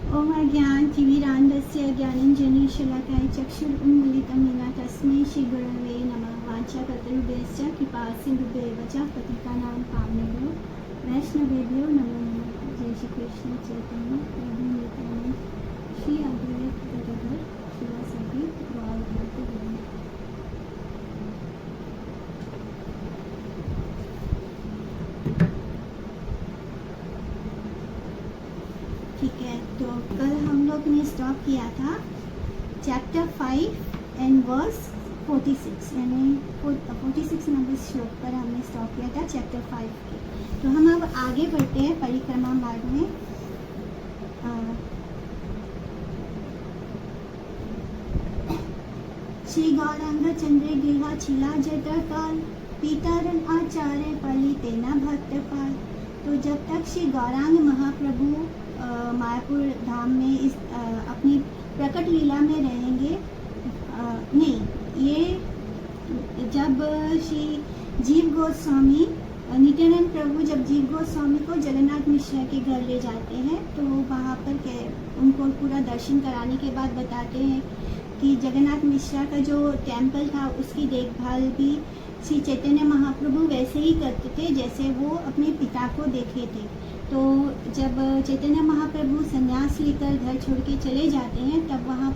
ओम अज्ञानतिमिरान्धस्य ज्ञानाञ्जनशलाकया चक्षुरुन्मीलितं येन तस्मै श्रीगुरवे नमः। वाञ्छाकल्पतरुभ्यश्च कृपासिन्धुभ्येव च पतितानां पावनेभ्यो वैष्णवेभ्यो नमो नमः। जय श्री कृष्ण चैतन्य प्रभु नित्यानंद श्री अद्वैत गदाधर शिवासादि गौर भक्त वृंद। ठीक है, तो कल हम लोग ने स्टॉप किया था चैप्टर 5 एंड वर्स 46, यानी 46 नंबर श्लोक पर हमने स्टॉप किया था चैप्टर 5 के। तो हम अब आगे बढ़ते हैं परिक्रमा मार्ग में। श्री गौरांग चंद्र गृहा छिला जटाकाल पीतारन आचार्य पली तेना भक्तपाल। तो जब तक श्री गौरांग महाप्रभु मायापुर धाम में इस अपनी प्रकट लीला में रहेंगे, नहीं, ये जब श्री जीव गोस्वामी नित्यानंद प्रभु जब जीव गोस्वामी को जगन्नाथ मिश्रा के घर ले जाते हैं, तो वहाँ पर उनको पूरा दर्शन कराने के बाद बताते हैं कि जगन्नाथ मिश्रा का जो टेम्पल था उसकी देखभाल भी श्री चैतन्य महाप्रभु वैसे ही करते थे जैसे वो अपने पिता को देखे थे। तो जब चैतन्य महाप्रभु संन्यास लेकर घर छोड़ के चले जाते हैं, तब वहाँ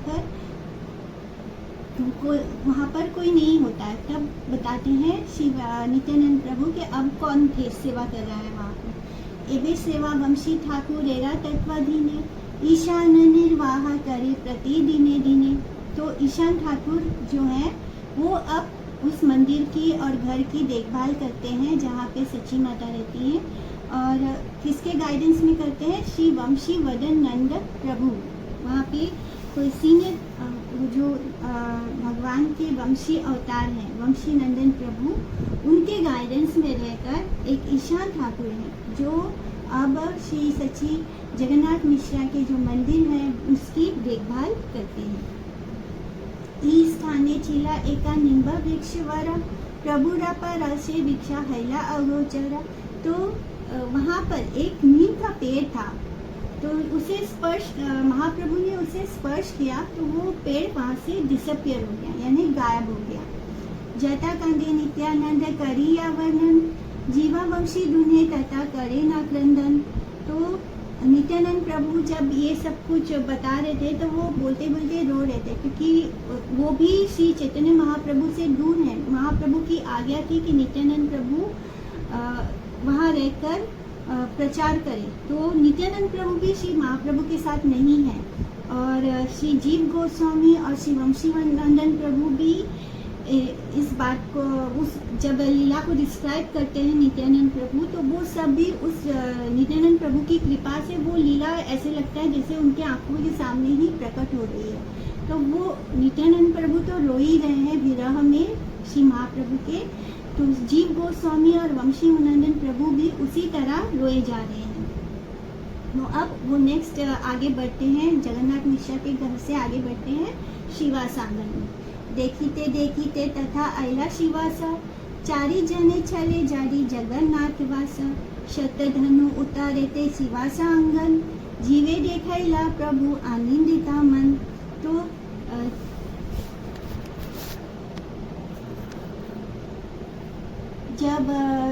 पर कोई नहीं होता है। तब बताते हैं शिव नित्यानंद प्रभु के अब कौन थे सेवा कर रहा है वहाँ पर। एवे सेवा वंशी ठाकुर एरा तत्वाधीने ईशान निर्वाह करे प्रति दिने दिने। तो ईशान ठाकुर जो है वो अब उस मंदिर की और घर की देखभाल करते हैं जहाँ पे सची माता रहती हैं। और किसके गाइडेंस में करते हैं? श्री वंशी वदन नंद प्रभु। वहाँ पे कोई सीनियर जो भगवान के वंशी अवतार हैं, वंशी नंदन प्रभु, उनके गाइडेंस में रहकर एक ईशान ठाकुर हैं जो अब श्री सची जगन्नाथ मिश्रा के जो मंदिर है उसकी देखभाल करते हैं। ई स्थाने चिला एका निम्ब वृक्षवर प्रभुरा पर से भिक्षा हैला अगोचरा। तो वहाँ पर एक नीम का पेड़ था, तो उसे स्पर्श महाप्रभु ने उसे स्पर्श किया तो वो पेड़ वहाँ से डिसअपियर हो गया, यानी गायब हो गया। जटा कंदे नित्यानंद करी या वर्णन जीवा वंशी दुने तथा करे ना क्रंदन। तो नित्यानंद प्रभु जब ये सब कुछ बता रहे थे तो वो बोलते बोलते रो रहे थे, क्योंकि वो भी श्री चैतन्य महाप्रभु से दूर है। महाप्रभु की आज्ञा थी कि नित्यानंद प्रभु वहाँ रहकर प्रचार करें। तो नित्यानंद प्रभु भी श्री महाप्रभु के साथ नहीं है, और श्री जीव गोस्वामी और श्री वंशी नंदन प्रभु भी इस बात को उस जब लीला को डिस्क्राइब करते हैं नित्यानंद प्रभु, तो वो सब भी उस नित्यानंद प्रभु की कृपा से वो लीला ऐसे लगता है जैसे उनके आंखों के सामने ही प्रकट हो रही है। तो वो नित्यानंद प्रभु तो रो ही रहे हैं विरह में श्री महाप्रभु के, तो जीव गोस्वामी और वंशी नंदन प्रभु भी उसी तरह रोए जा रहे हैं। तो अब वो नेक्स्ट आगे बढ़ते हैं, जगन्नाथ मिश्रा के घर से आगे बढ़ते हैं शिवास आंगन में। देखिते देखिते तथा आयला शिवासा चारी जने चले जारी जगन्नाथ वासा। शतधनु उतारे ते शिवासा आंगन जीवे देखाइला प्रभु आनंदिता मन। तो जब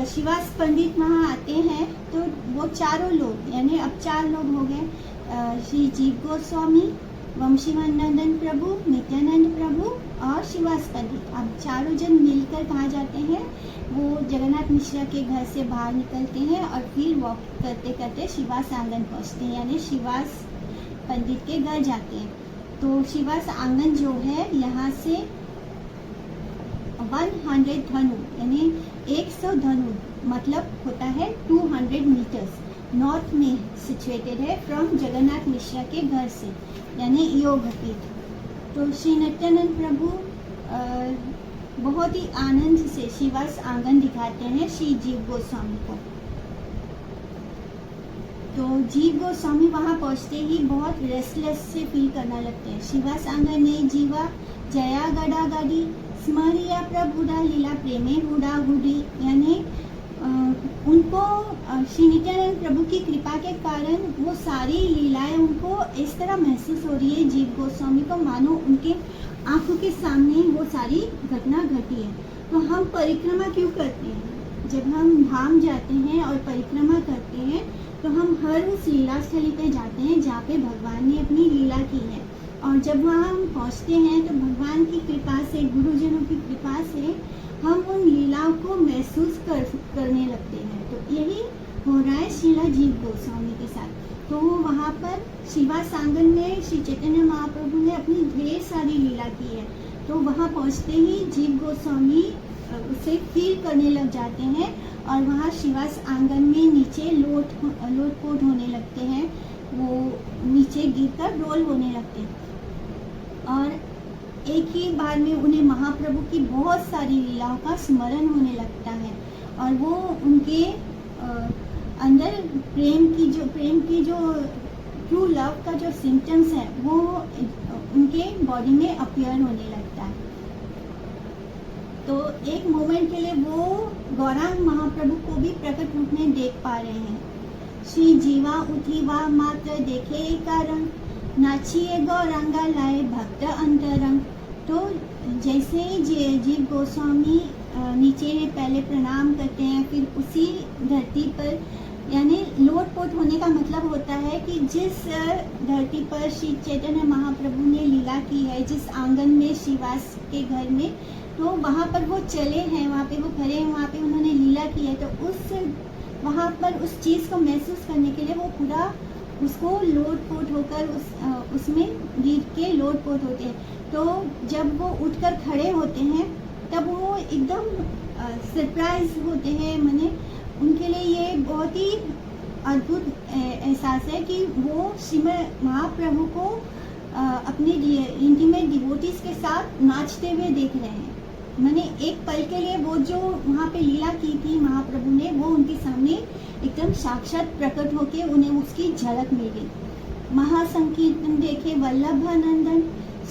शिवास पंडित वहाँ आते हैं तो वो चारों लोग, यानी अब 4 लोग हो गए, श्री जीव गोस्वामी, वंशी नंदन प्रभु, नित्यानंद प्रभु और शिवास पंडित। अब चारों जन मिलकर कहाँ जाते हैं? वो जगन्नाथ मिश्रा के घर से बाहर निकलते हैं और फिर वॉक करते करते शिवास आंगन पहुँचते हैं, यानी शिवास पंडित के घर जाते हैं। तो शिवास आंगन जो है यहाँ से 100 धनु, यानी 100 धनु मतलब होता है 200 मीटर्स नॉर्थ में सिचुएटेड है फ्रॉम जगन्नाथ मिश्रा के घर से, यानी योगपीठ। तो श्री नित्यानंद प्रभु बहुत ही आनंद से शिवास आंगन दिखाते हैं श्री जीव गोस्वामी को। तो जीव गोस्वामी वहाँ पहुँचते ही बहुत रेस्टलेस से फील करना लगते हैं। शिवास आंगन ने जीवा जया गड़ा गाड़ी स्मरिया प्रभुरा लीला प्रेमे हुडा हुडी, यानी उनको श्री नित्यानंद प्रभु की कृपा के कारण वो सारी लीलाएं उनको इस तरह महसूस हो रही है जीव गोस्वामी को, मानो उनके आंखों के सामने वो सारी घटना घटी है। तो हम परिक्रमा क्यों करते हैं? जब हम धाम जाते हैं और परिक्रमा करते हैं तो हम हर उस लीला स्थली पे जाते हैं जहाँ पे भगवान ने अपनी लीला की है, और जब वहाँ हम पहुँचते हैं तो भगवान की कृपा से, गुरुजनों की कृपा से हम उन लीलाओं को महसूस करने लगते हैं। तो यही हो रहा है श्रीला जीव गोस्वामी के साथ। तो वहाँ पर शिवा सांगन में श्री चैतन्य महाप्रभु ने अपनी ढेर सारी लीला की है। तो वहाँ पहुँचते ही जीव गोस्वामी उसे फील करने लग जाते हैं और वहाँ शिवास आंगन में नीचे लोटपोट होने लगते हैं, वो नीचे गिरकर रोल होने लगते हैं और एक ही बार में उन्हें महाप्रभु की बहुत सारी लीलाओं का स्मरण होने लगता है और वो उनके अंदर प्रेम की जो ट्रू लव का जो सिम्टम्स है वो उनके बॉडी में अपीयर होने लगता है। तो एक मोमेंट के लिए वो गौरांग महाप्रभु को भी प्रकट रूप में देख पा रहे हैं। श्री जीवा उठीवा मात्र देखे कारण, नाचिए गौरांगा लाए भक्त अंतरंग। तो जैसे जीव गोस्वामी नीचे पहले प्रणाम करते हैं, फिर उसी धरती पर, यानी लोटपोट होने का मतलब होता है कि जिस धरती पर श्री चैतन्य महाप्रभु ने लीला की है, जिस आंगन में शिवास के घर में, तो वहाँ पर वो चले हैं, वहाँ पे वो खड़े हैं, वहाँ पे उन्होंने लीला की है। तो वहाँ पर उस चीज़ को महसूस करने के लिए वो पूरा उसको लोटपोट होकर उसमें गिर के लोटपोट होते हैं। तो जब वो उठकर खड़े होते हैं तब वो एकदम सरप्राइज होते हैं। माने उनके लिए ये बहुत ही अद्भुत एहसास है कि वो श्रीमद् महाप्रभु को अपने इंटीमेट डिवोटीज के साथ नाचते हुए देख रहे हैं। मैंने एक पल के लिए वो जो वहाँ पे लीला की थी महाप्रभु ने, वो उनके सामने एकदम साक्षात प्रकट होके उन्हें उसकी झलक मिल गई। महासंकीर्तन देखे वल्लभानंदन,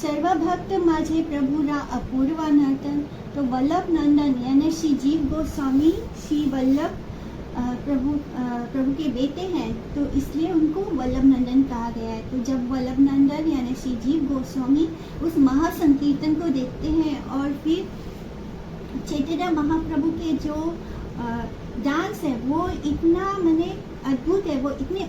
सर्वभक्त माझे प्रभु रा अपूर्वा नर्तन। तो वल्लभ नंदन यानी श्री जीव गोस्वामी श्री वल्लभ प्रभु के बेटे हैं, तो इसलिए उनको वल्लभ नंदन कहा गया है। तो जब वल्लभ नंदन यानी श्री जीव गोस्वामी उस महासंकीर्तन को देखते हैं और फिर चैतन्य महाप्रभु के जो डांस है वो इतना माने अद्भुत है, वो इतने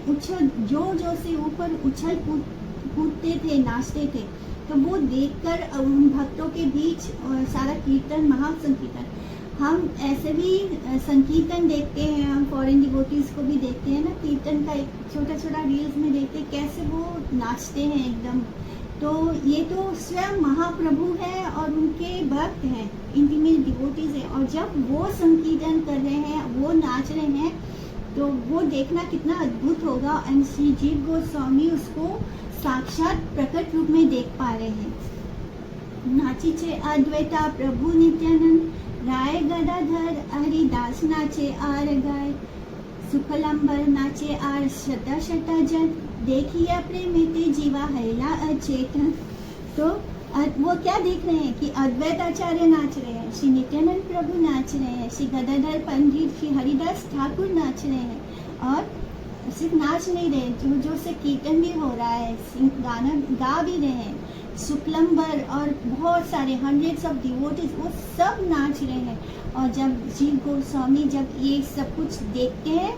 जोर से ऊपर उछल कूदते थे, नाचते थे। तो वो देखकर उन भक्तों के बीच सारा कीर्तन, महासंकीर्तन, हम ऐसे भी संकीर्तन देखते हैं, हम फॉरेन डिवोटीज को भी देखते हैं ना, कीर्तन का एक छोटा रील्स में देखते हैं कैसे वो नाचते हैं एकदम। तो ये तो स्वयं महाप्रभु है और उनके भक्त हैं, इंटीमेट डिवोटीज हैं, और जब वो संकीर्तन कर रहे हैं, वो नाच रहे हैं, तो वो देखना कितना अद्भुत होगा। एंड श्री जीव गोस्वामी उसको साक्षात प्रकट रूप में देख पा रहे हैं। नाचिचे अद्वैता प्रभु नित्यानंद, राय गदाधर हरिदास नाचे आर गाय, सुखलंबर नाचे आर शता जन, देखिए प्रेमिते जीवा हैला अचेतन। तो वो क्या देख रहे हैं कि अद्वैत आचार्य नाच रहे हैं, श्री नित्यानंद प्रभु नाच रहे हैं, श्री गदाधर पंडित श्री हरिदास ठाकुर नाच रहे हैं, और सिर्फ नाच नहीं रहे, जो से कीर्तन भी हो रहा है, गाना गा भी रहे हैं, शुक्लंबर और बहुत सारे हंड्रेड्स ऑफ डिवोटीज वो सब नाच रहे हैं। और जब जीव गोस्वामी जब ये सब कुछ देखते हैं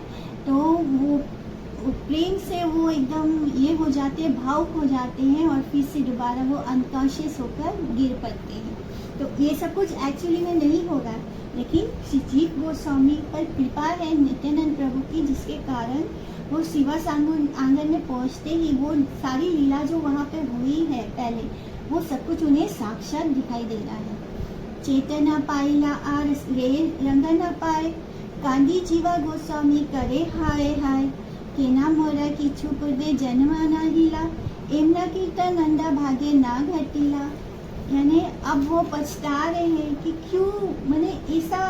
तो वो प्रेम से वो एकदम ये हो जाते हैं, भावुक हो जाते हैं, और फिर से दोबारा वो अनकॉन्शियस होकर गिर पड़ते हैं। तो ये सब कुछ एक्चुअली में नहीं हो रहा, लेकिन श्री जीव गोस्वामी पर कृपा है नित्यानंद प्रभु की, जिसके कारण वो शिवास आंगन में पहुँचते ही वो सारी लीला जो वहाँ पे हुई है पहले, वो सब कुछ उन्हें साक्षात दिखाई दे रहा है। चेतना पाइला आर रे रंग न पाए, कांदी जीवा गोस्वामी करे हाय हाय, केना मोरा की छुप दे जन्मा ना हिला, एमना कीर्तन नंदा भागे ना घटीला। यानी अब वो पछता रहे हैं कि क्यों मैंने ऐसा,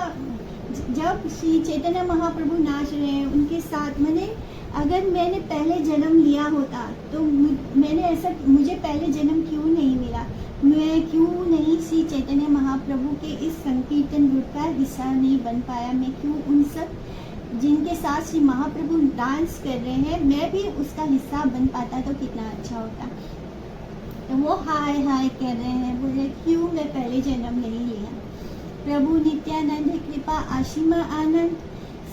जब श्री चैतन्य महाप्रभु नाच रहे हैं उनके साथ, मैंने अगर मैंने पहले जन्म लिया होता तो मैंने ऐसा, मुझे पहले जन्म क्यों नहीं मिला। मैं क्यों नहीं श्री चैतन्य महाप्रभु के इस संकीर्तन ग्रुप का हिस्सा नहीं बन पाया, मैं क्यों उन सब जिनके साथ श्री महाप्रभु डांस कर रहे हैं मैं भी उसका हिस्सा बन पाता तो कितना अच्छा होता। तो वो हाय हाय कर रहे हैं, बोले क्यों मैं पहले जन्म नहीं लिया। प्रभु नित्यानंद कृपा आशीमा आनंद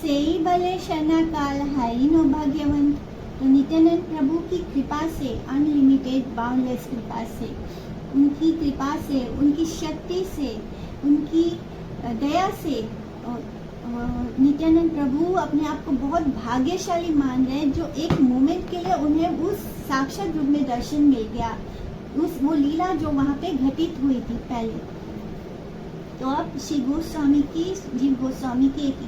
से ही भले शना काल हाई नो भाग्यवंत। तो नित्यानंद प्रभु की कृपा से, अनलिमिटेड बाउंडलेस कृपा से, उनकी कृपा से, उनकी शक्ति से, उनकी दया से नित्यानंद प्रभु अपने आप को बहुत भाग्यशाली मान रहे हैं जो एक मोमेंट के लिए उन्हें उस साक्षात रूप में दर्शन मिल गया, उस वो लीला जो वहाँ पे घटित हुई थी पहले। तो अब श्री गोस्वामी की, जीव गोस्वामी की एक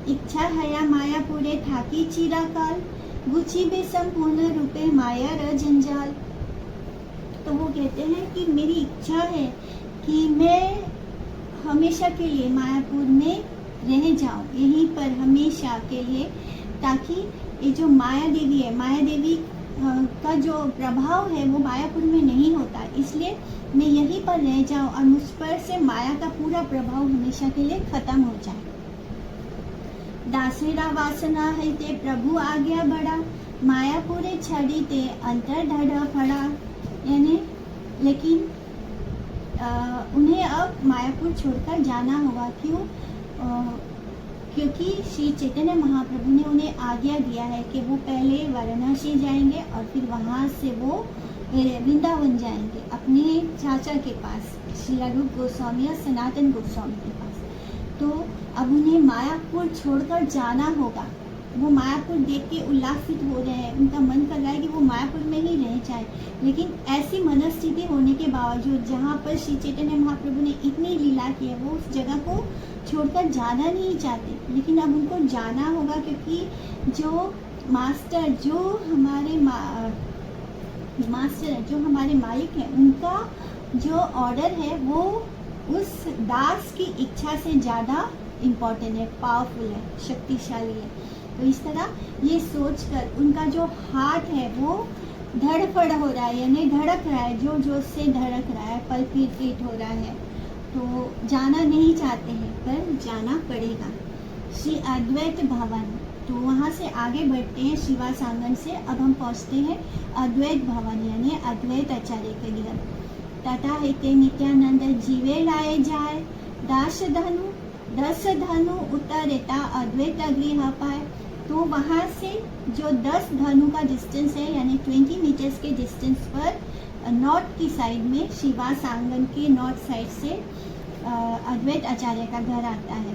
इच्छा है या माया पूरे थाकी चिराकाल गुची बे संपूर्ण रूपे माया र जंजाल। तो वो कहते हैं कि मेरी इच्छा है कि मैं हमेशा के लिए मायापुर में रह जाऊं, यहीं पर हमेशा के लिए, ताकि ये जो माया देवी है, माया देवी का जो प्रभाव है वो मायापुर में नहीं होता, इसलिए मैं यहीं पर रह जाऊं और मुझ पर से माया का पूरा प्रभाव हमेशा के लिए खत्म हो जाए। दासेरा वासना है ते प्रभु आ गया बड़ा, मायापुरे छड़ी ते अंतर ढड़ा फड़ा। यानी लेकिन उन्हें अब मायापुर छोड़कर जाना होगा। क्यों? क्योंकि श्री चैतन्य महाप्रभु ने उन्हें आज्ञा दिया है कि वो पहले वाराणसी जाएंगे और फिर वहाँ से वो वृंदावन जाएंगे अपने चाचा के पास, श्री रूप गोस्वामी और सनातन गोस्वामी के पास। तो अब उन्हें मायापुर छोड़कर जाना होगा। वो मायापुर देख के उल्लासित हो रहे हैं, उनका मन कर रहा है कि वो मायापुर में ही रह जाए, लेकिन ऐसी मनस्थिति होने के बावजूद जहाँ पर श्री चैतन्य महाप्रभु ने इतनी लीला की है वो उस जगह को छोड़कर जाना नहीं चाहते, लेकिन अब उनको जाना होगा क्योंकि जो मास्टर, जो हमारे मास्टर जो हमारे मालिक हैं, उनका जो ऑर्डर है वो उस दास की इच्छा से ज़्यादा इम्पोर्टेंट है, पावरफुल है, शक्तिशाली है। तो इस तरह ये सोचकर उनका जो हार्ट है वो धड़फड़ हो रहा है, यानी धड़क रहा है, जोर जोर से धड़क रहा है, पल्पिटेट हो रहा है। तो जाना नहीं चाहते हैं पर जाना पड़ेगा। श्री अद्वैत भवन, तो वहाँ से आगे बढ़ते हैं शिवा सांगन से। अब हम पहुँचते हैं अद्वैत भवन यानी अद्वैत आचार्य के लिए। तथा हेते नित्यानंद जीवे लाए जाए, दास धनु उतरेता अद्वैत गृह पाए। तो वहाँ से जो 10 धनु का डिस्टेंस है यानी 20 मीटर्स के डिस्टेंस पर नॉर्थ की साइड में, शिवा सांगन के नॉर्थ साइड से अद्वैत आचार्य का घर आता है।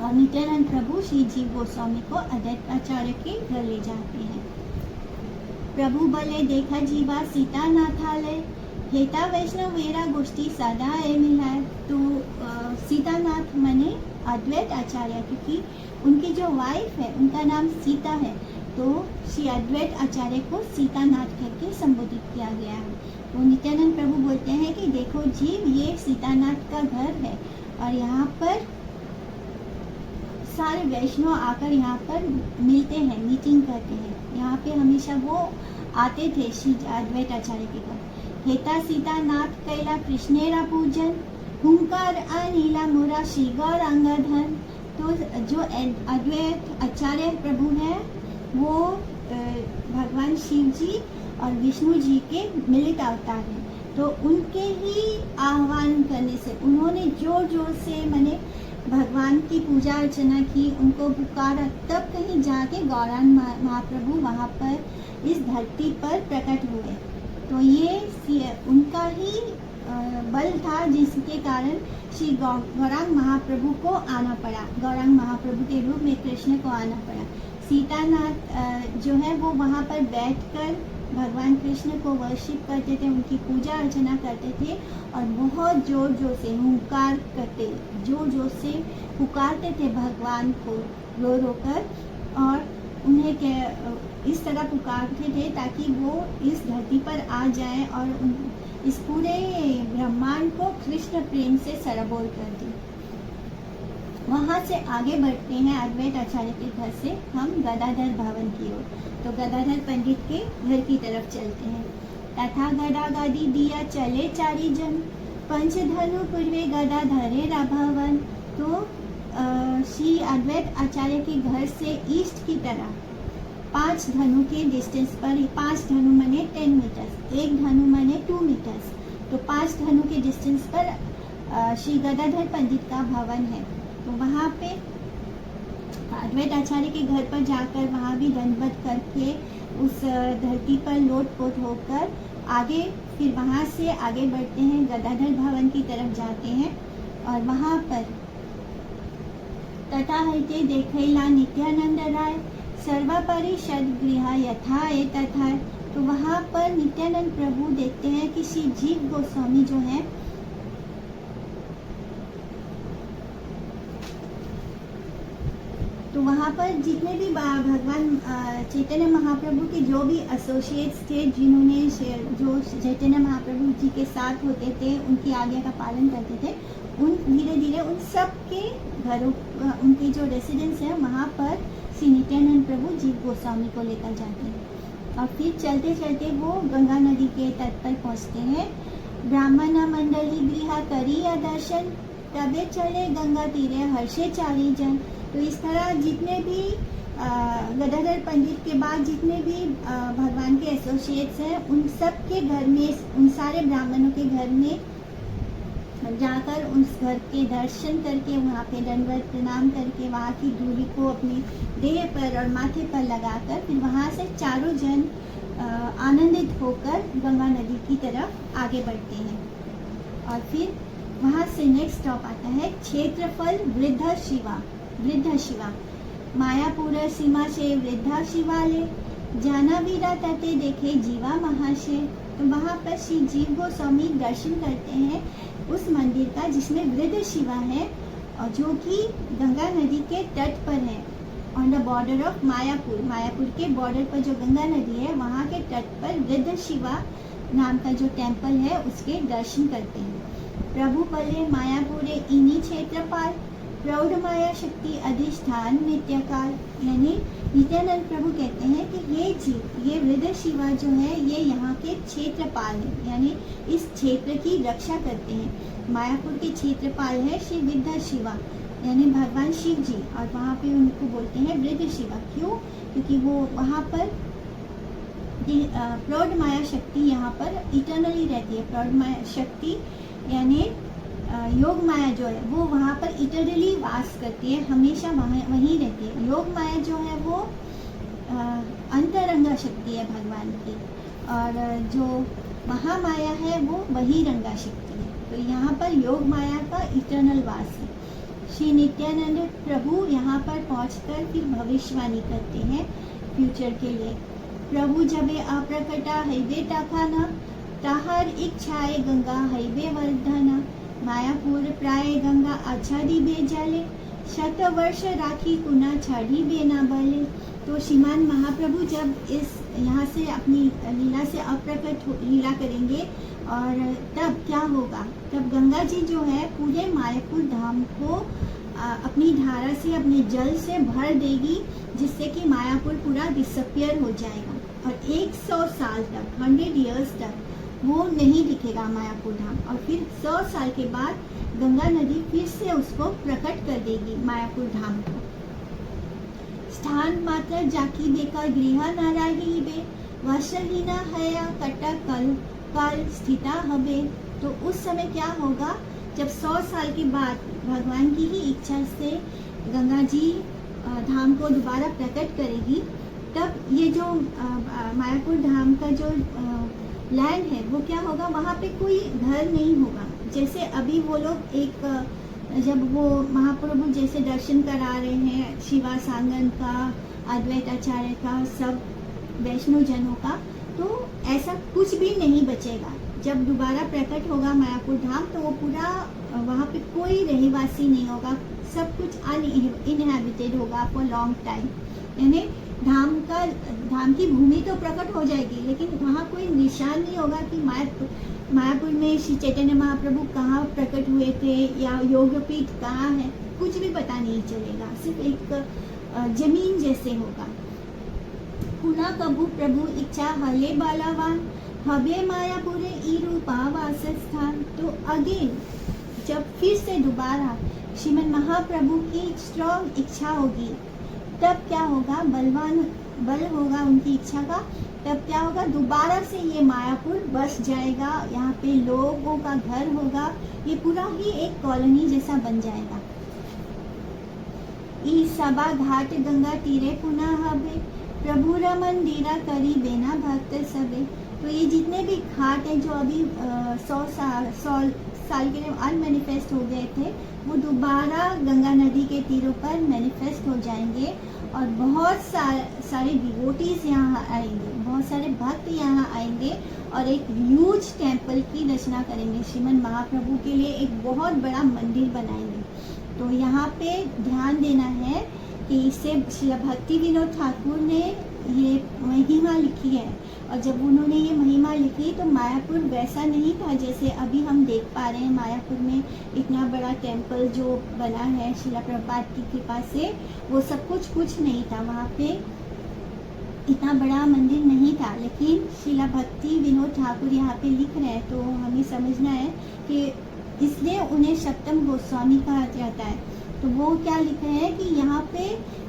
और नित्यानंद प्रभु श्री जीव गोस्वामी को अद्वैत आचार्य के घर ले जाते हैं। प्रभु भले देखा जीवा सीता नाथालय, हेता वैष्णव वेरा गोष्ठी सदा ए मिलाए। तो सीतानाथ माने अद्वैत आचार्य, क्योंकि उनकी जो वाइफ है उनका नाम सीता है, तो श्री अद्वैत आचार्य को सीतानाथ करके संबोधित किया गया है। वो नित्यानंद प्रभु बोलते हैं कि देखो जीव, ये सीतानाथ का घर है और यहाँ पर सारे वैष्णव आकर यहाँ पर मिलते हैं, मीटिंग करते हैं। यहाँ पे हमेशा वो आते थे श्री अद्वैत आचार्य के घर। हेता सीतानाथ कैला कृष्णेरा पूजन, हुंकार अनिला मोरा श्री गौरांग धन। तो जो अद्वैत आचार्य प्रभु हैं वो भगवान शिव जी और विष्णु जी के मिलित अवतार हैं। तो उनके ही आह्वान करने से उन्होंने जोर जोर से माने भगवान की पूजा अर्चना की, उनको पुकारा, तब कहीं जाके गौरांग महाप्रभु वहाँ पर इस धरती पर प्रकट हुए। तो ये उनका ही बल था जिसके कारण श्री गौरांग महाप्रभु को आना पड़ा, गौरांग महाप्रभु के रूप में कृष्ण को आना पड़ा। सीतानाथ जो है वो वहाँ पर बैठकर भगवान कृष्ण को वर्शिप करते थे, उनकी पूजा अर्चना करते थे और बहुत जोर जोर से हुंकार करते, जोर जोर से पुकारते थे भगवान को रो रो कर, और उन्हें इस तरह पुकारते थे ताकि वो इस धरती पर आ जाए और इस पूरे ब्रह्मांड को कृष्ण प्रेम से सरबोर कर दे। वहाँ से आगे बढ़ते हैं अद्वैत आचार्य के घर से हम गदाधर भवन की ओर। तो गदाधर पंडित के घर की तरफ चलते हैं। तथा गदा गदी दिया चले चारी जन, पंचधनु पूर्वे गदा धरे राभवन। तो श्री अद्वैत आचार्य के घर से ईस्ट की तरफ 5 धनु के डिस्टेंस पर, 5 धनु माने 10 मीटर्स, एक धनु माने 2 मीटर्स, तो 5 धनु के डिस्टेंस पर श्री गदाधर पंडित का भवन है। तो वहाँ पे अद्वैत आचार्य के घर पर जाकर वहाँ भी दंडवत करके उस धरती पर लोटपोट होकर आगे, फिर वहाँ से आगे बढ़ते हैं, गदाधर भवन की तरफ जाते हैं और वहाँ पर तथा हईते देखैला नित्यानंद राय, सर्वापरि सदगृह यथा ए तथा। तो वहाँ पर नित्यानंद प्रभु देखते हैं कि श्री जीव गोस्वामी जो है तो वहाँ पर जितने भी भगवान चैतन्य महाप्रभु के जो भी एसोसिएट्स थे, जिन्होंने जो चैतन्य महाप्रभु जी के साथ होते थे, उनकी आज्ञा का पालन करते थे, उन धीरे धीरे उन सब के घरों, उनके जो रेसिडेंस है वहाँ पर श्री नित्यानंद प्रभु जीव गोस्वामी को लेकर जाते हैं और फिर चलते चलते वो गंगा नदी के तट पर पहुँचते हैं। ब्राह्मण मंडली गृह करिया दर्शन, तबे चले गंगा तीरे हर्षे चारी जन। तो इस तरह जितने भी गदाधर पंडित के बाद जितने भी भगवान के एसोसिएट्स हैं, उन सब के घर में, उन सारे ब्राह्मणों के घर में जाकर उस घर के दर्शन करके, वहाँ पे दंडवत प्रणाम करके, वहाँ की धूलि को अपनी देह पर और माथे पर लगाकर फिर वहाँ से चारों जन आनंदित होकर गंगा नदी की तरफ आगे बढ़ते हैं। और फिर वहाँ से नेक्स्ट स्टॉप आता है क्षेत्रफल वृद्ध शिवा, मायापुर सीमा से वृद्धा शिवालय, जाना वीरा तटे देखे जीवा महाशय। तो वहाँ पर श्री जीव गोस्वामी दर्शन करते हैं उस मंदिर का जिसमें वृद्ध शिवा है और जो कि गंगा नदी के तट पर है, on the border of Mayapur. Mayapur के बॉर्डर पर जो गंगा नदी है वहाँ के तट पर वृद्ध शिवा नाम का जो टेम्पल है उसके दर्शन करते हैं। प्रभु पले मायापुरे इन्हीं क्षेत्रपाल, प्रौढ़ माया शक्ति अधिष्ठान नित्यकाल। यानी नित्यानंद प्रभु कहते हैं कि ये जीव, ये वृद्ध शिवा जो है ये यहाँ के क्षेत्रपाल है, यानी इस क्षेत्र की रक्षा करते हैं। मायापुर के क्षेत्रपाल है श्री वृद्ध शिवा, यानी भगवान शिव जी, और वहाँ पे उनको बोलते हैं वृद्ध शिवा। क्यों? क्योंकि वो वहाँ पर प्रौढ़ माया शक्ति यहाँ पर इटर्नली रहती है। प्रौढ़ माया शक्ति यानी योग माया जो है वो वहाँ पर इटरली वास करती है, हमेशा वहीं रहती है। योग माया जो है वो अंतरंगा शक्ति है भगवान की, और जो महामाया है वो बहिरंगा शक्ति है। तो यहाँ पर योग माया का इटर्नल वास है। श्री नित्यानंद प्रभु यहाँ पर पहुँचकर फिर भविष्यवाणी करते हैं फ्यूचर के लिए। प्रभु जबे अप्रकटा हैबे टाखाना, ताहार इच्छाए गंगा हैबे वर्धना, मायापुर प्राय गंगा आछादी बे जले, शत वर्ष राखी कुना छाड़ी बे ना बले। तो श्रीमान महाप्रभु जब इस यहाँ से अपनी लीला से अप्रकट लीला करेंगे और तब क्या होगा, तब गंगा जी जो है पूरे मायापुर धाम को अपनी धारा से, अपने जल से भर देगी, जिससे कि मायापुर पूरा डिसअपियर हो जाएगा और 100 साल तक, 100 इयर्स तक वो नहीं दिखेगा मायापुर धाम। और फिर 100 साल के बाद गंगा नदी फिर से उसको प्रकट कर देगी मायापुर धाम को। स्थान मात्र जाकी बेका गृह नाराही बे, वशहीना हया कटा कल काल स्थिता हबे। तो उस समय क्या होगा, जब 100 साल के बाद भगवान की ही इच्छा से गंगा जी धाम को दोबारा प्रकट करेगी, तब ये जो मायापुर धाम का जो लैंड है वो क्या होगा, वहाँ पे कोई घर नहीं होगा। जैसे अभी वो लोग एक, जब वो महाप्रभु जैसे दर्शन करा रहे हैं शिवा सांगन का, अद्वैत आचार्य का, सब वैष्णव जनों का, तो ऐसा कुछ भी नहीं बचेगा। जब दोबारा प्रकट होगा मायापुर धाम तो वो पूरा वहाँ पे कोई रहवासी नहीं होगा, सब कुछ अनइनहैबिटेड होगा फॉर लॉन्ग टाइम। यानी धाम की भूमि तो प्रकट हो जाएगी, लेकिन वहाँ कोई निशान नहीं होगा कि मायापुर में श्री चैतन्य महाप्रभु कहाँ प्रकट हुए थे या योगपीठ कहाँ है, कुछ भी पता नहीं चलेगा, सिर्फ एक जमीन जैसे होगा। पुनः कबू प्रभु इच्छा हले बालावान हबे मायापुरे ई रूपा वासस्थान। तो अगेन जब फिर से दोबारा श्रीमन महाप्रभु की स्ट्रॉन्ग इच्छा होगी, तब क्या होगा, बल होगा उनकी इच्छा का, तब क्या होगा, दोबारा से ये मायापुर बस जाएगा, यहाँ पे लोगों का घर होगा, ये पूरा ही एक कॉलोनी जैसा बन जाएगा। ई सबा घाट गंगा तीरे पुनः हबे प्रभु र मंदिरा करी बेना भक्त सबे। तो ये जितने भी घाट हैं जो अभी 100 साल के लिए अनमैनिफेस्ट हो गए थे, वो दोबारा गंगा नदी के तीरों पर मैनिफेस्ट हो जाएंगे और बहुत सारे डिवोटीज यहाँ आएंगे, बहुत सारे भक्त यहाँ आएंगे और एक ह्यूज टेम्पल की रचना करेंगे। श्रीमन महाप्रभु के लिए एक बहुत बड़ा मंदिर बनाएंगे। तो यहाँ पे ध्यान देना है कि इससे श्री भक्ति विनोद ठाकुर ने ये महिमा लिखी है, और जब उन्होंने ये महिमा लिखी तो मायापुर वैसा नहीं था जैसे अभी हम देख पा रहे हैं। मायापुर में इतना बड़ा टेम्पल जो बना है शिला प्रभुपाद की कृपा से, वो सब कुछ नहीं था, वहाँ पे इतना बड़ा मंदिर नहीं था। लेकिन शिला भक्ति विनोद ठाकुर यहाँ पे लिख रहे हैं, तो हमें समझना है कि इसलिए उन्हें सप्तम गोस्वामी कहा जाता है। तो वो क्या लिख रहे हैं कि यहाँ पे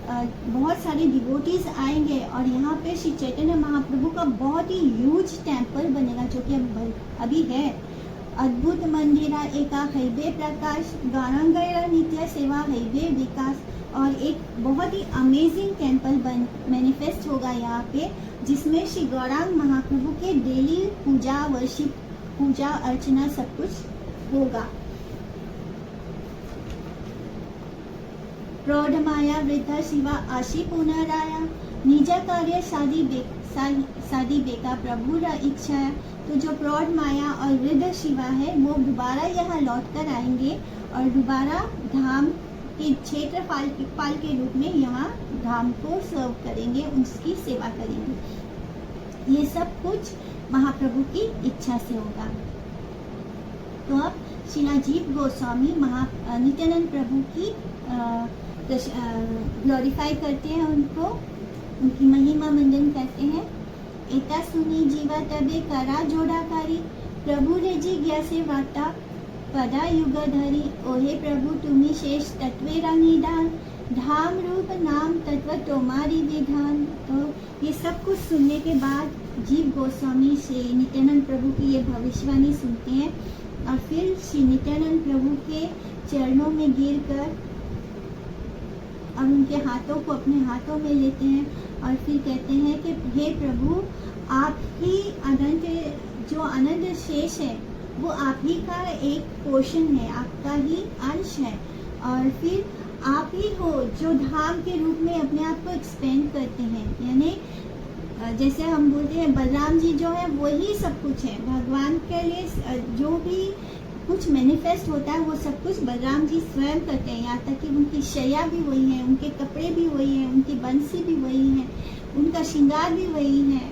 बहुत सारे डिवोटीज आएंगे और यहाँ पे श्री चैतन्य महाप्रभु का बहुत ही ह्यूज टेम्पल बनेगा, जो कि अभी है। अद्भुत मंदिरा एका हैबे प्रकाश गौरांगैरा नित्य सेवा हैबे विकास। और एक बहुत ही अमेजिंग टेम्पल मैनिफेस्ट होगा यहाँ पे, जिसमें श्री गौरांग महाप्रभु के डेली पूजा वर्शिप, पूजा अर्चना सब कुछ होगा। प्रौढ़ माया वृद्धा शिवा आशी पुनराया निजा कार्य सादी बेका प्रभु रा इच्छा। तो जो प्रौढ़ माया और वृद्ध शिवा है वो दोबारा यहाँ लौट कर आएंगे और दोबारा धाम के क्षेत्रपाल के रूप में यहाँ धाम को सर्व करेंगे, उसकी सेवा करेंगे। ये सब कुछ महाप्रभु की इच्छा से होगा। तो अब श्रीला जीव गोस्वामी नित्यानंद प्रभु की ग्लोरीफाई करते हैं, उनको उनकी महिमा मंडन करते हैं। एता सुनी जीवा तबे करा जोड़ाकारी प्रभु रे जिज्ञासे वार्ता पदा युग धरी। ओहे प्रभु तुम्ही शेष तत्वेरा निदान धाम रूप नाम तत्व तुम्हारी विधान। तो ये सब कुछ सुनने के बाद जीव गोस्वामी श्री नित्यानंद प्रभु की ये भविष्यवाणी सुनते हैं और फिर श्री नित्यानंद प्रभु के चरणों में गिरकर और उनके हाथों को अपने हाथों में लेते हैं और फिर कहते हैं कि हे प्रभु, आप ही अनंत, जो अनंत शेष है वो आप ही का एक पोर्शन है, आपका ही अंश है, और फिर आप ही हो जो धाम के रूप में अपने आप को एक्सपेंड करते हैं। यानी जैसे हम बोलते हैं बलराम जी जो है वही सब कुछ है, भगवान के लिए जो भी कुछ मैनिफेस्ट होता है वो सब कुछ बलराम जी स्वयं करते हैं। यहाँ तक कि उनकी शैया भी वही है, उनके कपड़े भी वही हैं, उनकी बंसी भी वही है, उनका श्रृंगार भी वही है,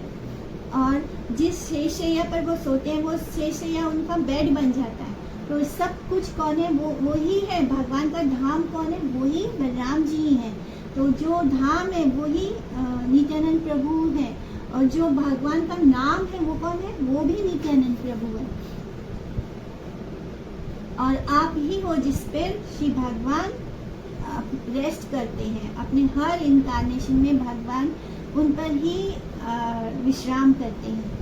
और जिस शेषैया पर वो सोते हैं वो शेषैया उनका बेड बन जाता है। तो सब कुछ कौन है, वो ही है। भगवान का धाम कौन है, वही बलराम जी ही है। तो जो धाम है वही नित्यानंद प्रभु है, और जो भगवान का नाम है वो कौन है, वो भी नित्यानंद प्रभु है। और आप ही हो जिस पर श्री भगवान रेस्ट करते हैं, अपने हर इनकारनेशन में भगवान उन पर ही विश्राम करते हैं।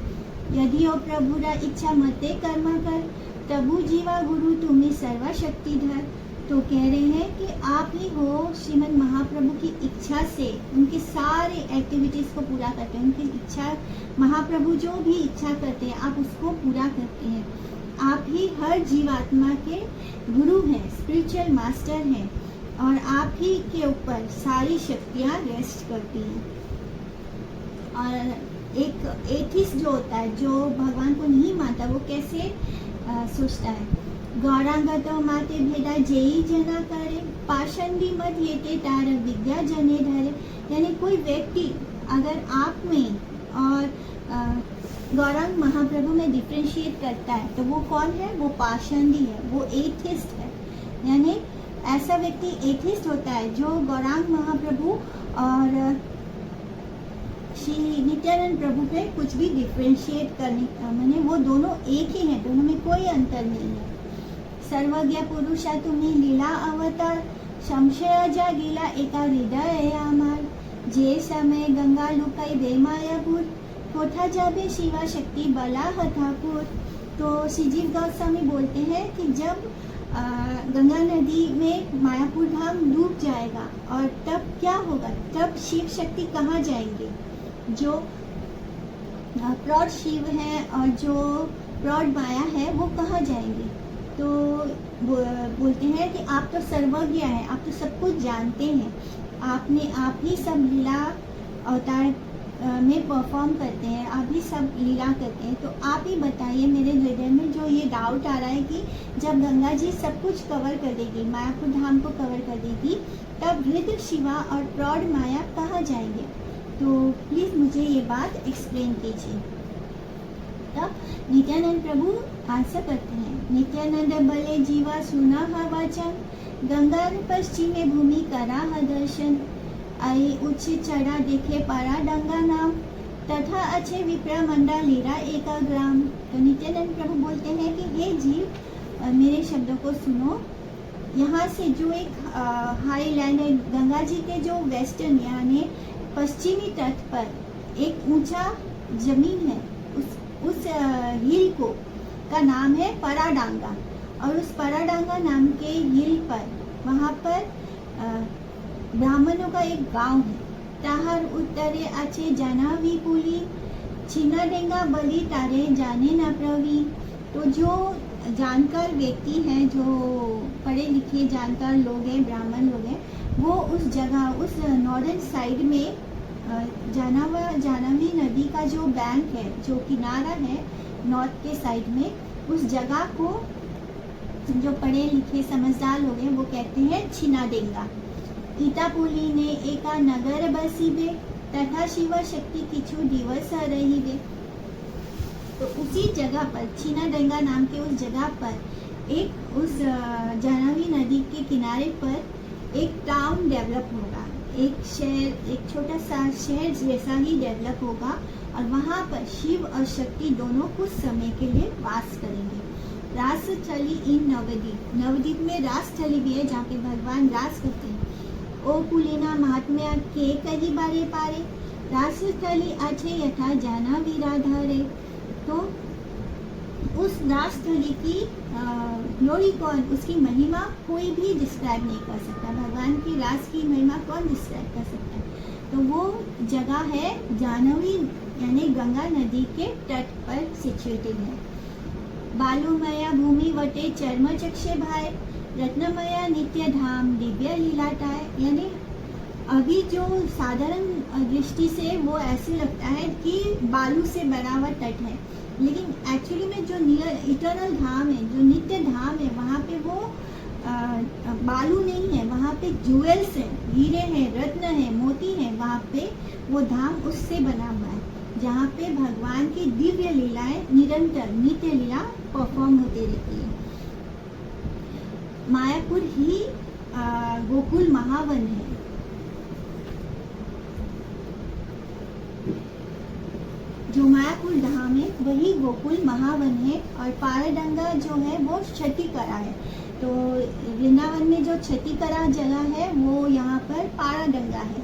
यदि ओ प्रभु रा इच्छा मते कर्मा कर तबु जीवा गुरु तुम्हें सर्वशक्तिधर। तो कह रहे हैं कि आप ही हो श्रीमद महाप्रभु की इच्छा से उनके सारे एक्टिविटीज को पूरा करते हैं। उनकी इच्छा, महाप्रभु जो भी इच्छा करते हैं आप उसको पूरा करते हैं। आप ही हर जीवात्मा के गुरु हैं, स्पिरिचुअल मास्टर हैं, और आप ही के ऊपर सारी शक्तियाँ रेस्ट करती हैं। और एक एथिस्ट जो होता है, जो भगवान को नहीं मानता, वो कैसे सोचता है, गौरांगतो माते भेदा जेई जना करे पाषंडी मत येते तार विद्या जने धरे। यानी कोई व्यक्ति अगर आप में और गौरांग महाप्रभु में डिफ्रेंशिएट करता है तो वो कौन है, वो पाषंडी है, वो एथिस्ट है। यानी ऐसा व्यक्ति एथिस्ट होता है जो गौरांग महाप्रभु और श्री नित्यानंद प्रभु पे कुछ भी डिफ्रेंशिएट करने मैंने वो दोनों एक ही हैं, दोनों में कोई अंतर नहीं है। सर्वज्ञ पुरुषा तुम्ही लीला अवतार, संशय जागीला एका हृदय आमार, जे समय गंगा लुकाई दे मायापुर, कोठा जाबे शिवा शक्ति बला हठापुर। तो श्रीजीव गोस्वामी बोलते हैं कि जब गंगा नदी में मायापुर धाम डूब जाएगा और तब क्या होगा, तब शिव शक्ति कहाँ जाएंगे? जो प्रौढ़ शिव है और जो प्रौढ़ माया है वो कहाँ जाएंगे? तो बोलते हैं कि आप तो सर्वज्ञ हैं, आप तो सब कुछ जानते हैं, आपने आप ही सब लीला अवतार में परफॉर्म करते हैं, आप ही सब लीला करते हैं। तो आप ही बताइए, मेरे हृदय में जो ये डाउट आ रहा है कि जब गंगा जी सब कुछ कवर कर देगी, मायापुर धाम को कवर कर देगी, तब वृद्ध शिवा और प्रौढ़ माया कहाँ जाएंगे? तो प्लीज़ मुझे ये बात एक्सप्लेन कीजिए। तब नित्यानंद प्रभु आंसर करते हैं, नित्यानंद बले जीवा सुना वचन, गंगा पश्चिमे भूमि करा दर्शन, आई उच्च चढ़ा देखे पारा डंगा नाम, तथा अच्छे विप्र मंडा लीरा एका ग्राम। तो नित्यानंद प्रभु बोलते हैं कि हे जीव, मेरे शब्दों को सुनो। यहाँ से जो एक हाई लैंड है, गंगा जी के जो वेस्टर्न यानी पश्चिमी तट पर एक ऊंचा जमीन है, उस हिल को का नाम है पराडांगा, और उस पराडांगा नाम के हिल पर वहाँ पर ब्राह्मणों का एक गांव है। ताहर उत्तरे अच्छे जाना विपुली, छिना डेंगा बलि तारे जाने न प्रवी। तो जो जानकार व्यक्ति हैं, जो पढ़े लिखे जानकार लोग हैं, ब्राह्मण लोग हैं, वो उस जगह, उस नॉर्दर्न साइड में जानवी नदी का जो बैंक है, जो किनारा है नॉर्थ के साइड में, उस जगह को जो पढ़े लिखे समझदार लोग हैं वो कहते हैं छिनाडेंगा। ईतापुली ने एका नगर बसीबे, तथा शिव शक्ति किछु दिवस रहीबे। तो उसी जगह पर, छिनाडेंगा नाम के उस जगह पर एक उस जानवी नदी के किनारे पर एक टाउन डेवलप होगा, एक शहर, एक छोटा सा शहर जैसा ही डेवलप होगा, और वहाँ पर शिव और शक्ति दोनों कुछ समय के लिए वास करेंगे। रासस्थली इन नवद्वीप, नवद्वीप में रासस्थली भी है जहाँ पे भगवान रास करते हैं। ओ पुलिना महात्म्या के कई बारे पारे, रासस्थली अच्छे यथा जाना विराधारे। तो उस रासस्थली की ग्लोरी कौन, उसकी महिमा कोई भी डिस्क्राइब नहीं कर सकता। भगवान की रास की महिमा कौन डिस्क्राइब कर सकता है? तो वो जगह है जानवी यानी गंगा नदी के तट पर सिचुएटेड है। बालुमया भूमि वटे चर्म चक्षे भाई, रत्नमया नित्य धाम दिव्य लीलाटाय। यानी अभी जो साधारण दृष्टि से वो ऐसे लगता है कि बालू से बना हुआ तट है, लेकिन एक्चुअली में जो इटर्नल धाम है, जो नित्य धाम है, वहाँ पे वो बालू नहीं है, वहाँ पे ज्वेल्स हैं, हीरे हैं, रत्न है, मोती है। वहाँ पे वो धाम उससे बना हुआ है, जहाँ पे भगवान की दिव्य लीलाएं निरंतर नित्य लीला परफॉर्म होती रहती है। मायापुर ही गोकुल महावन है। जो मायापुर धाम है वही गोकुल महावन है, और पाराडंगा जो है वो छठीकरा है। तो वृंदावन में जो छठीकरा जगह है वो यहाँ पर पाराडंगा है।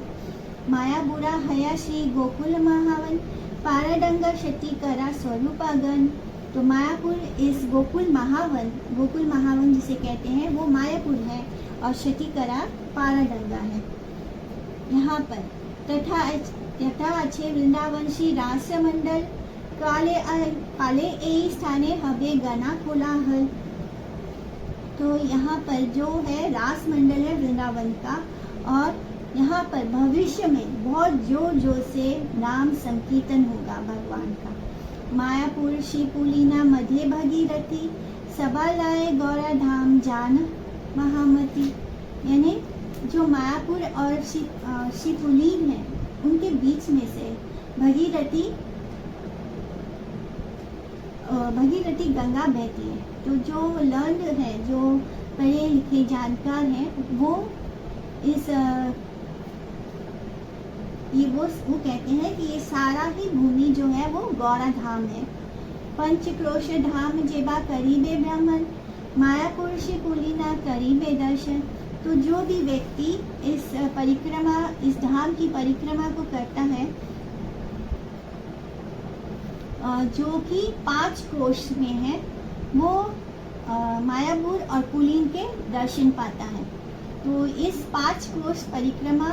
मायापुरा हया श्री गोकुल महावन, पाराडंगा छठीकरा स्वरूपागन। तो मायापुर इस गोकुल महावन जिसे कहते हैं वो मायापुर है, और छठीकरा पाराडंगा है यहाँ पर। तथा अच्छे वृंदावन श्री रास मंडल, काले ए स्थाने हबे गना कोलाहल। तो यहाँ पर जो है रास मंडल है वृंदावन का, और यहाँ पर भविष्य में बहुत जोर जोर से नाम संकीर्तन होगा भगवान का। मायापुर शिवपुलिना मध्य भगीरथी, सभा लाए गौरा धाम जान महामती। यानी जो मायापुर और शिवपुलीन है उनके बीच में से भगीरथी गंगा बहती है। तो जो लर्न्ड है, जो पढ़े लिखे जानकार हैं, वो ये वो कहते हैं कि ये सारा ही भूमि जो है वो गौरा धाम है। पंचक्रोश धाम जेबा करीबे ब्राह्मण, मायापुर से कुलीना करीबे दर्शन। तो जो भी व्यक्ति इस परिक्रमा, इस धाम की परिक्रमा को करता है, जो कि 5 क्रोश में है, वो मायापुर और कुलीन के दर्शन पाता है। तो इस 5 क्रोश परिक्रमा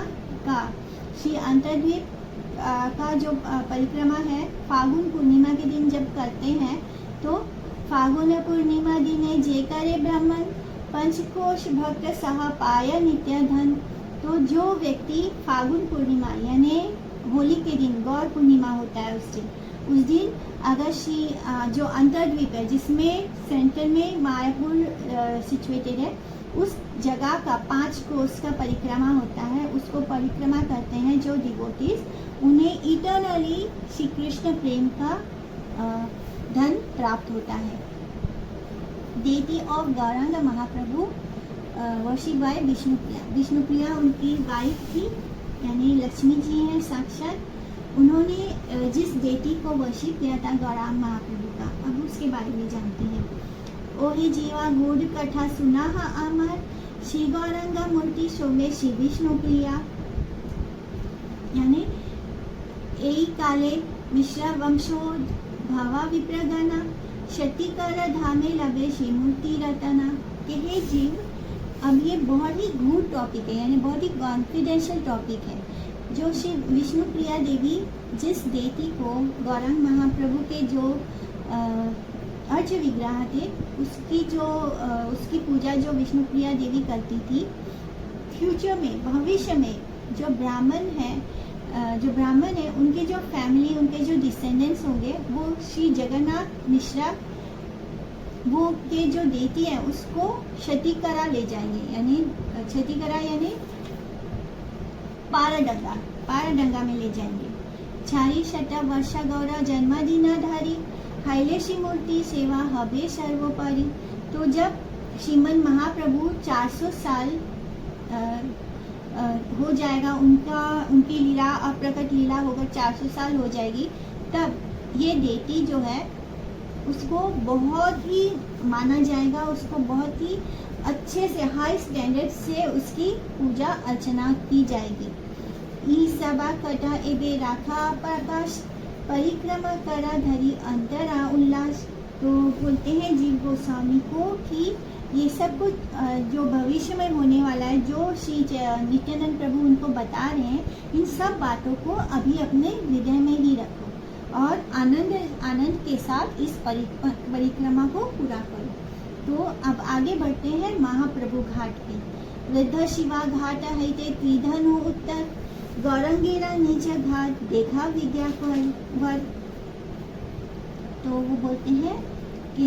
का श्री अंतर्द्वीप का जो परिक्रमा है, फागुन पूर्णिमा के दिन जब करते हैं, तो फागुन पूर्णिमा दिने जे करे ब्राह्मण, पंचकोश भक्त सह पाय नित्य धन। तो जो व्यक्ति फागुन पूर्णिमा यानी होली के दिन, गौर पूर्णिमा होता है उस दिन अगर श्री जो अंतर्द्वीप है, जिसमें सेंटर में मायापुर सिचुएटेड है, उस जगह का 5 क्रोश का परिक्रमा होता है, उसको परिक्रमा करते हैं जो डिवोटीज, उन्हें इटर्नली श्री कृष्ण प्रेम का धन प्राप्त होता है। देती of Gaurang Mahaprabhu worship bye Vishnupriya. Vishnupriya उनकी वाइफ थी, यानी लक्ष्मी जी हैं साक्षात। उन्होंने जिस डेटी को वर्शिप किया था गौरांग महाप्रभु का, अब उसके बारे में जानते हैं। ओहि जीवा गुड़ कथा सुना अमर, श्री गौरांगा मूर्ति शोभे श्री विष्णुप्रिया। यानी एई काले मिश्रा वंशोद्भवा विप्रगणा, शतिकर धामे लभे श्री मूर्ति रतना। के हे जीव, अब ये बहुत ही गूढ़ टॉपिक है, यानी बहुत ही कॉन्फिडेंशियल टॉपिक है। जो श्री विष्णुप्रिया देवी जिस देती को गौरांग महाप्रभु के जो अर्च विग्रह थे, उसकी पूजा जो विष्णुप्रिया देवी करती थी, फ्यूचर में, भविष्य में जो ब्राह्मण है उनके जो फैमिली, उनके जो डिसेंडेंट्स होंगे, वो श्री जगन्नाथ मिश्रा वो के जो देती है उसको क्षतिकरा ले जाएंगे, यानी क्षतिकरा यानी पाराडंगा में ले जाएंगे। चारी शत वर्ष गौरा जन्मदिनाधारी, हाइलेशी मूर्ति सेवा हबे सर्वोपरि। तो जब श्रीमन महाप्रभु 400 साल हो जाएगा, उनकी लीला, अप्रकट लीला होकर 400 साल हो जाएगी, तब ये देती जो है उसको बहुत ही माना जाएगा, उसको बहुत ही अच्छे से, हाई स्टैंडर्ड से उसकी पूजा अर्चना की जाएगी। ई सबा कटा एबे राखा प्रकाश, परिक्रमा करा धरी अंतरा उल्लास। तो बोलते हैं जीव गोस्वामी को कि ये सब कुछ जो भविष्य में होने वाला है, जो श्री नित्यानंद प्रभु उनको बता रहे हैं, इन सब बातों को अभी अपने हृदय में ही रखो और आनंद के साथ इस परिक्रमा को पूरा करो। तो अब आगे बढ़ते हैं महाप्रभु घाट पे। वृद्ध शिवा घाट है त्रिधनु उत्तर, गौरंगेरा नीचे घाट देखा विद्यावर। तो वो बोलते हैं कि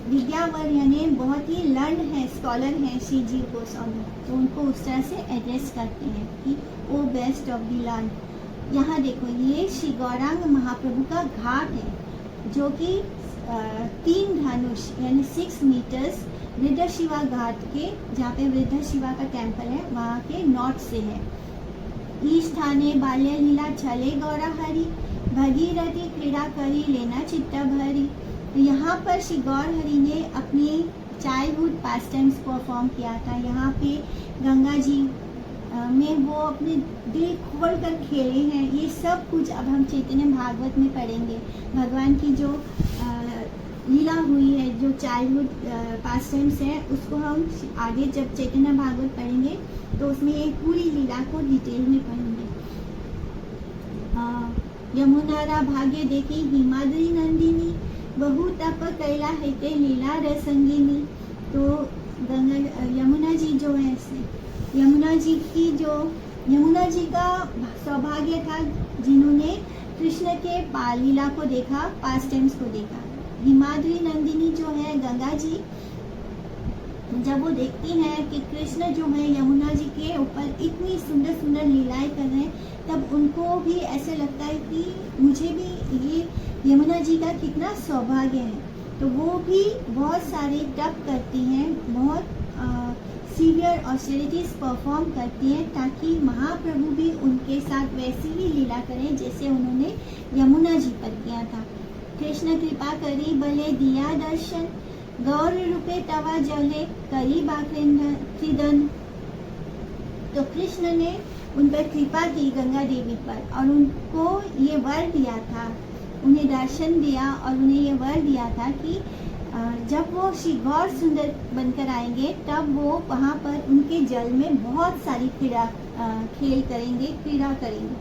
विद्यावर यानी बहुत ही लर्न है, स्कॉलर हैं श्री जीव गोस्वामी, तो उनको उस तरह से एड्रेस करते हैं कि ओ बेस्ट ऑफ द लर्न। यहाँ देखो, ये श्री गौरांग महाप्रभु का घाट है, जो कि 3 धनुष यानी 6 मीटर्स वृद्ध शिवा घाट के, जहाँ पे वृद्ध शिवा का टेम्पल है, वहाँ के नॉर्थ से है। ईश थाने बाल्य लीला चले गौरा हरि, भगीरथी क्रीड़ा करी लेना चित्ता भरी। तो यहाँ पर श्री गौर हरि ने अपनी चाइल्डहुड पास टाइम्स परफॉर्म किया था। यहाँ पे गंगा जी में वो अपने दिल खोल कर खेले हैं। ये सब कुछ अब हम चैतन्य भागवत में पढ़ेंगे। भगवान की जो लीला हुई है, जो चाइल्डहुड पास टाइम्स है, उसको हम आगे जब चैतन्य भागवत पढ़ेंगे तो उसमें ये पूरी लीला को डिटेल में पढ़ेंगे। यमुनारा भाग्य देखी हिमाद्री नंदिनी, बहु तप कैला है ते लीला रसंगिनी। तो गंगा यमुना जी जो है, यमुना जी का सौभाग्य था जिन्होंने कृष्ण के लीला को देखा, पास टाइम्स को देखा। हिमाद्री नंदिनी जो है गंगा जी, जब वो देखती हैं कि कृष्ण जो है यमुना जी के ऊपर इतनी सुंदर सुंदर लीलाएं कर रहे हैं, तब उनको भी ऐसे लगता है कि मुझे भी ये यमुना जी का कितना सौभाग्य है। तो वो भी बहुत सारे तप करती हैं, बहुत सीवियर ऑस्टेरिटीज परफॉर्म करती हैं ताकि महाप्रभु भी उनके साथ वैसी ही लीला करें जैसे उन्होंने यमुना जी पर किया था। कृष्ण कृपा करी भले दिया दर्शन, गौर रूपे तवा जले करी बाकृदन। तो कृष्ण ने उन पर कृपा की गंगा देवी पर और उनको ये वर दिया था, उन्हें दर्शन दिया और उन्हें ये वर दिया था कि जब वो श्री गौर सुंदर बनकर आएंगे तब वो वहाँ पर उनके जल में बहुत सारी खेल करेंगे, क्रीड़ा करेंगे।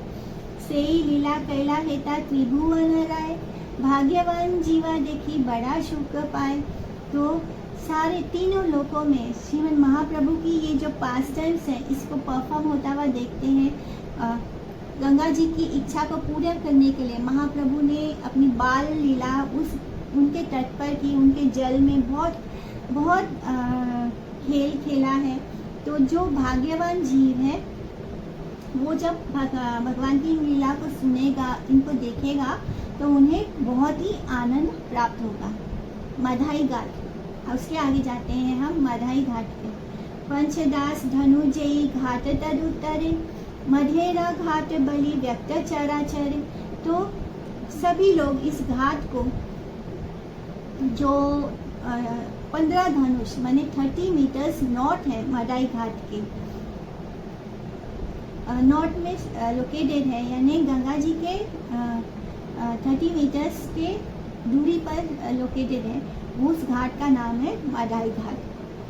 सेई लीला कैला हेता त्रिभुवन राय, भाग्यवान जीवा देखी बड़ा सुख पाए। तो सारे तीनों लोकों में श्रीमन महाप्रभु की ये जो पास टाइम्स है इसको परफॉर्म होता हुआ देखते हैं। गंगा जी की इच्छा को पूरा करने के लिए महाप्रभु ने अपनी बाल लीला उनके तट पर की, उनके जल में बहुत खेल खेला है। तो जो भाग्यवान जीव है वो जब भगवान की लीला को सुनेगा, इनको देखेगा तो उन्हें बहुत ही आनंद प्राप्त होगा। मधाई घाट, उसके आगे जाते हैं हम मधाई घाट पे। पंचदास धनुजयी घाट तरुतरे, मधेरा घाट बलि व्यक्त चराचर। तो सभी लोग इस घाट को जो 15 धनुष माने 30 मीटर्स नॉर्थ है मदाई घाट के नॉर्थ में लोकेटेड है, यानी गंगा जी के 30 मीटर्स के दूरी पर लोकेटेड है। उस घाट का नाम है मदाई घाट,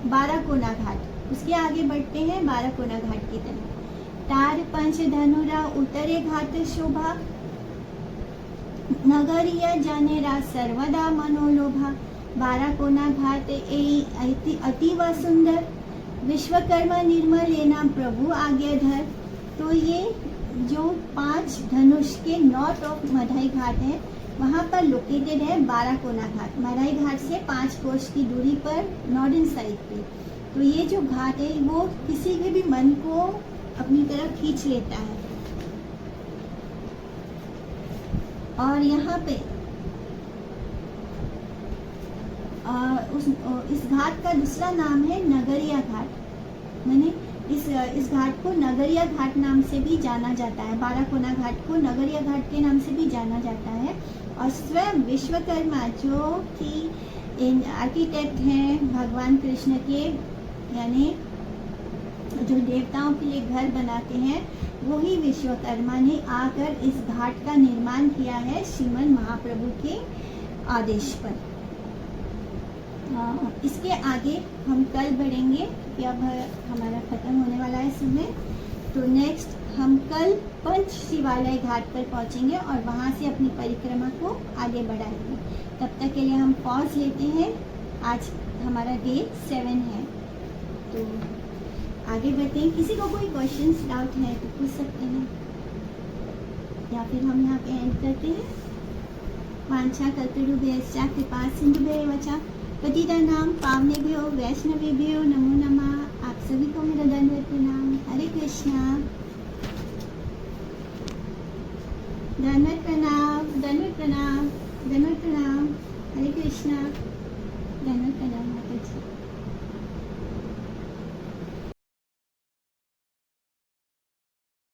बाराकोना घाट। उसके आगे बढ़ते हैं बाराकोना घाट की तरफ। तार पंच धनुरा उतरे घाट शोभा, नगरिया जानेरा सर्वदा मनोलोभा। बाराकोना घाट अतीव सुंदर, विश्वकर्मा निर्मल लेना प्रभु आज्ञाधर। तो ये जो 5 धनुष के नॉर्थ ऑफ मधाई घाट है वहाँ पर लोकेटेड है बाराकोना घाट। मधाई घाट से 5 कोस की दूरी पर नॉर्दर्न साइड पे। तो ये जो घाट है वो किसी के भी मन को अपनी तरफ खींच लेता है। और यहाँ पे इस घाट का दूसरा नाम है नगरिया घाट। मैंने इस घाट को नगरिया घाट नाम से भी जाना जाता है। बाराकोना घाट को नगरिया घाट के नाम से भी जाना जाता है। और स्वयं विश्वकर्मा जो कि आर्किटेक्ट हैं भगवान कृष्ण के, यानी जो देवताओं के लिए घर बनाते हैं, वही विश्वकर्मा ने आकर इस घाट का निर्माण किया है श्रीमन महाप्रभु के आदेश पर। इसके आगे हम कल बढ़ेंगे कि अब हमारा ख़त्म होने वाला है समय। तो नेक्स्ट हम कल पंच शिवालय घाट पर पहुंचेंगे और वहां से अपनी परिक्रमा को आगे बढ़ाएंगे। तब तक के लिए हम पॉज लेते हैं। आज हमारा डे 7 है, तो आगे बढ़ते हैं। किसी को कोई क्वेश्चंस डाउट है तो पूछ सकते हैं, या फिर हम यहाँ पे एंड करते हैं। वांछा कल्पतरुभ्यश्च कृपा सिन्धुभ्येव च पतितानां पावनेभ्यो वैष्णवेभ्यो नमो नमः। आप सभी को मेरा दंडवत प्रणाम। हरे कृष्णा। दंडवत प्रणाम, दंडवत प्रणाम, दंडवत प्रणाम। हरे कृष्णा, दंडवत प्रणाम।